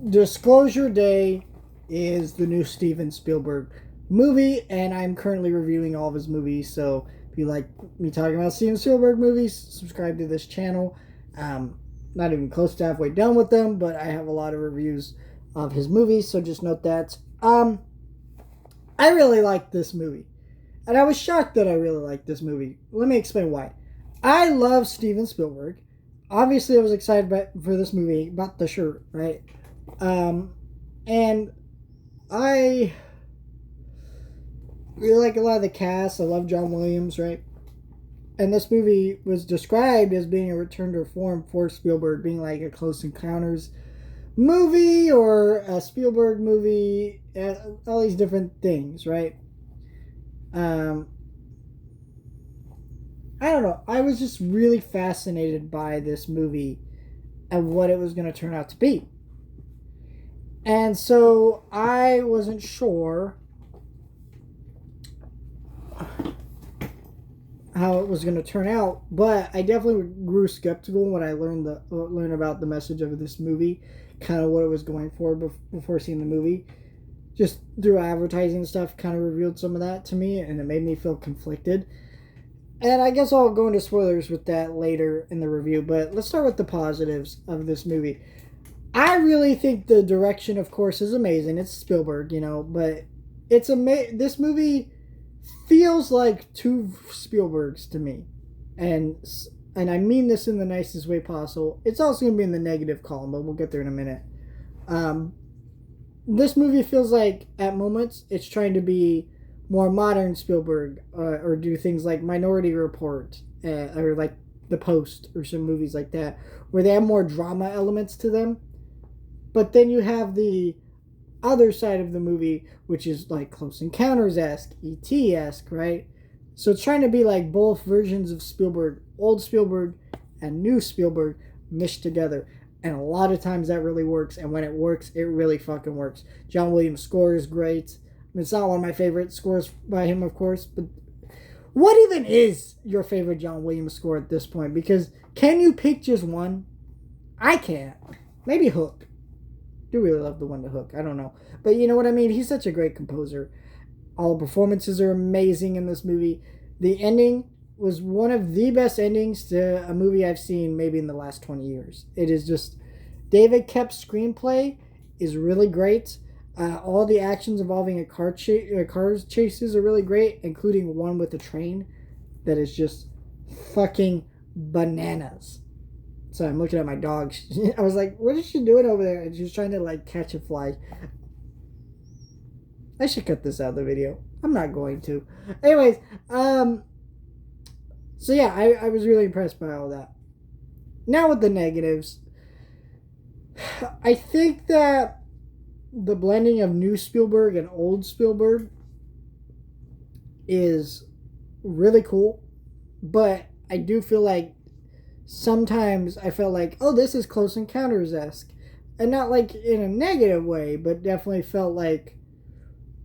Disclosure Day is the new Steven Spielberg movie, and I'm currently reviewing all of his movies. So if you like me talking about Steven Spielberg movies, subscribe to this channel. Not even close to halfway done with them, but I have a lot of reviews of his movies, so just note that. I really liked this movie, and I was shocked that I really liked this movie. Let me explain why. I love Steven Spielberg. Obviously, I was excited for this movie about the shirt, right? Um, and I really like a lot of the cast. I love John Williams, right? And this movie was described as being a return to form for Spielberg, being like a Close Encounters movie or a Spielberg movie, all these different things, right? Um, I don't know. I was just really fascinated by this movie and what it was going to turn out to be. And so I wasn't sure how it was going to turn out, but I definitely grew skeptical when I learned about the message of this movie, kind of what it was going for before seeing the movie. Just through advertising stuff, kind of revealed some of that to me, and it made me feel conflicted. And I guess I'll go into spoilers with that later in the review, but let's start with the positives of this movie. I really think the direction, of course, is amazing. It's Spielberg, but this movie feels like two Spielbergs to me, and I mean this in the nicest way possible. It's also gonna be in the negative column, but we'll get there in a minute. Um, this movie feels like at moments it's trying to be more modern Spielberg, or do things like Minority Report, or like The Post, or some movies like that, where they have more drama elements to them. But then you have the other side of the movie, which is like Close Encounters esque, E.T. esque, right? So it's trying to be like both versions of Spielberg, old Spielberg and new Spielberg meshed together. And a lot of times that really works. And when it works, it really fucking works. John Williams' score is great. It's not one of my favorite scores by him, of course, but what even is your favorite John Williams score at this point? Because can you pick just one? I can't. Maybe Hook. I do really love the one to Hook. I don't know. But you know what I mean? He's such a great composer. All the performances are amazing in this movie. The ending was one of the best endings to a movie I've seen maybe in the last 20 years. It is just, David Koepp's screenplay is really great. All the actions involving car chases are really great, including one with a train that is just fucking bananas. So I'm looking at my dog. I was like, what is she doing over there? And she was trying to like catch a fly. I should cut this out of the video. I'm not going to. Anyways, so yeah, I was really impressed by all that. Now with the negatives, I think that the blending of new Spielberg and old Spielberg is really cool, but I do feel like sometimes I felt like, oh, this is Close Encounters esque, and not like in a negative way, but definitely felt like,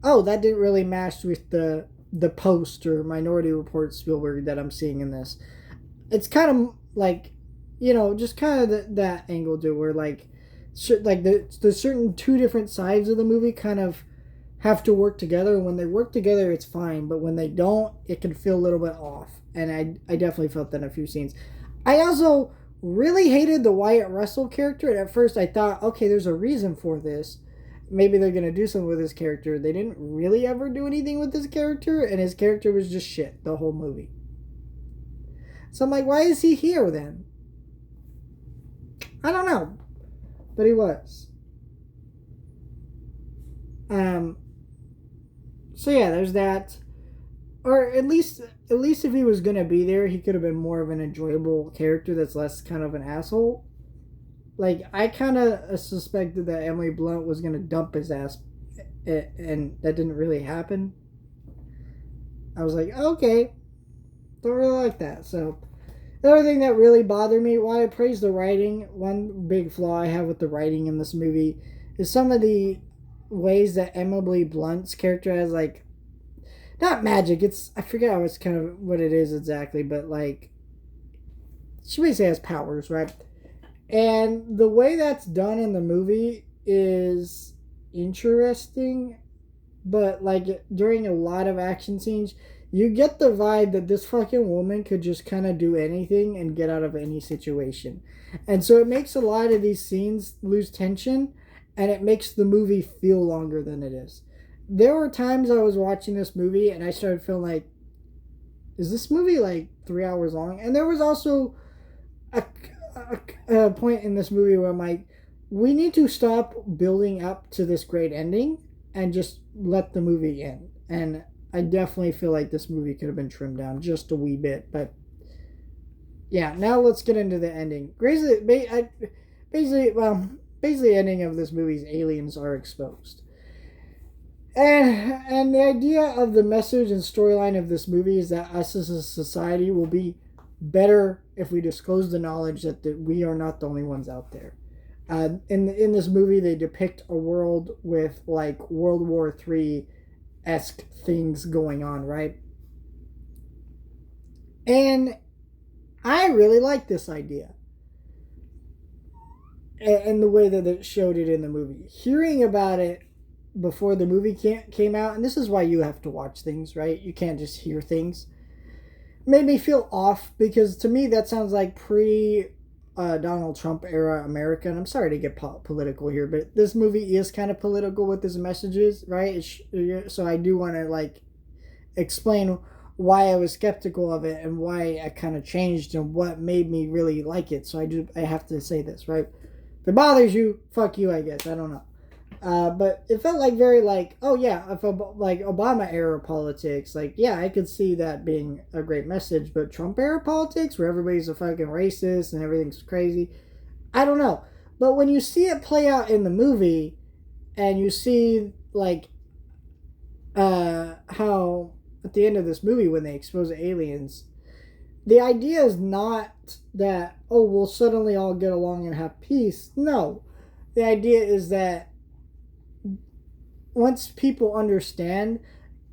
oh, that didn't really match with the Post or Minority Report Spielberg that I'm seeing in this. It's kind of like, just kind of that angle to where like the certain two different sides of the movie kind of have to work together. When they work together, it's fine, but when they don't, it can feel a little bit off. And I definitely felt that in a few scenes. I also really hated the Wyatt Russell character. And at first, I thought, okay, there's a reason for this. Maybe they're gonna do something with his character. They didn't really ever do anything with his character, and his character was just shit the whole movie. So I'm like, why is he here then? I don't know, but he was. So yeah, there's that. Or at least if he was gonna be there, he could have been more of an enjoyable character that's less kind of an asshole. Like, I kind of suspected that Emily Blunt was gonna dump his ass, and that didn't really happen. I was like, okay, don't really like that. So the other thing that really bothered me, while I praise the writing, one big flaw I have with the writing in this movie is some of the ways that Emily Blunt's character has, like, not magic. I forget how it's kind of what it is exactly, but like, she basically has powers, right? And the way that's done in the movie is interesting, but like during a lot of action scenes, you get the vibe that this fucking woman could just kind of do anything and get out of any situation. And so it makes a lot of these scenes lose tension, and it makes the movie feel longer than it is. There were times I was watching this movie and I started feeling like, is this movie like 3 hours long? And there was also a, a point in this movie where I'm like, we need to stop building up to this great ending and just let the movie end. And I definitely feel like this movie could have been trimmed down just a wee bit. But yeah, now let's get into the ending. Basically, the ending of this movie is aliens are exposed. And the idea of the message and storyline of this movie is that us as a society will be better if we disclose the knowledge that we are not the only ones out there. In this movie, they depict a world with like World War III-esque things going on, right? And I really like this idea and the way that it showed it in the movie. Hearing about it before the movie came out, and this is why you have to watch things, right? You can't just hear things. Made me feel off because to me that sounds like pre Donald Trump era America. And I'm sorry to get political here, but this movie is kind of political with its messages, right? So I do want to like explain why I was skeptical of it and why I kind of changed and what made me really like it. So I have to say this, right? If it bothers you, fuck you, I guess. I don't know. But it felt like very like, oh yeah, I felt like Obama era politics. Like, yeah, I could see that being a great message, but Trump era politics where everybody's a fucking racist and everything's crazy, I don't know. But when you see it play out in the movie and you see like how at the end of this movie when they expose the aliens, the idea is not that, oh, we'll suddenly all get along and have peace. No. The idea is that once people understand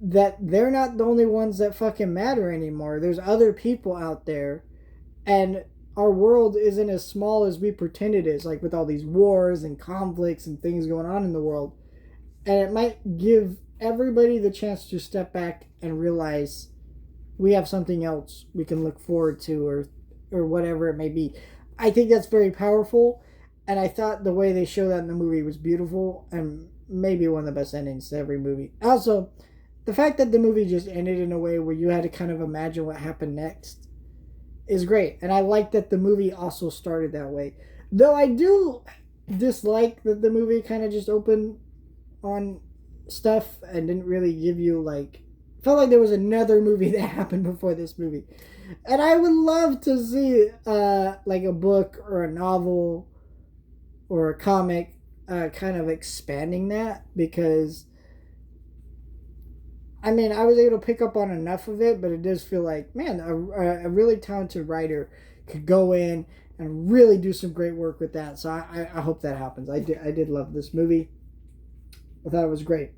that they're not the only ones that fucking matter anymore, there's other people out there, and our world isn't as small as we pretend it is, like with all these wars and conflicts and things going on in the world. And it might give everybody the chance to step back and realize we have something else we can look forward to, or whatever it may be. I think that's very powerful, and I thought the way they show that in the movie was beautiful and maybe one of the best endings to every movie. Also, the fact that the movie just ended in a way where you had to kind of imagine what happened next is great. And I like that the movie also started that way. Though I do dislike that the movie kind of just opened on stuff and didn't really give you like, felt like there was another movie that happened before this movie. And I would love to see like a book or a novel or a comic kind of expanding that, because I mean, I was able to pick up on enough of it, but it does feel like, man, a really talented writer could go in and really do some great work with that. So I hope that happens. I did love this movie. I thought it was great.